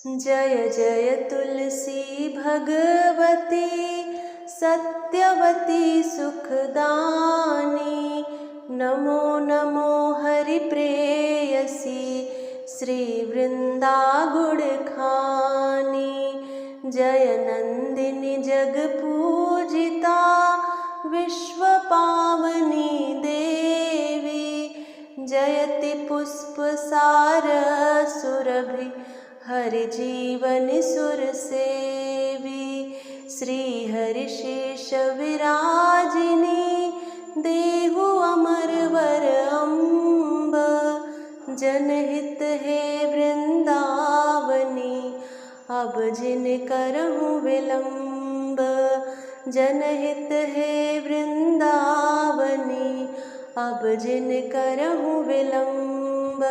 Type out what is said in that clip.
जय जय तुलसी भगवती सत्यवती सुखदानी। नमो नमो हरि प्रेयसी श्री वृंदा गुण खानी। जय नंदिनी जग पूजिता विश्व पावनी देवी। जयति पुष्प सार सुरभि हरि जीवन सुर सेवी। श्री हरि शेष विराजिनी देहु अमर वर अम्ब। जनहित है वृंदावनी अब जिन करहु विलंब। जनहित है वृंदावनी अब जिन करहु विलंब।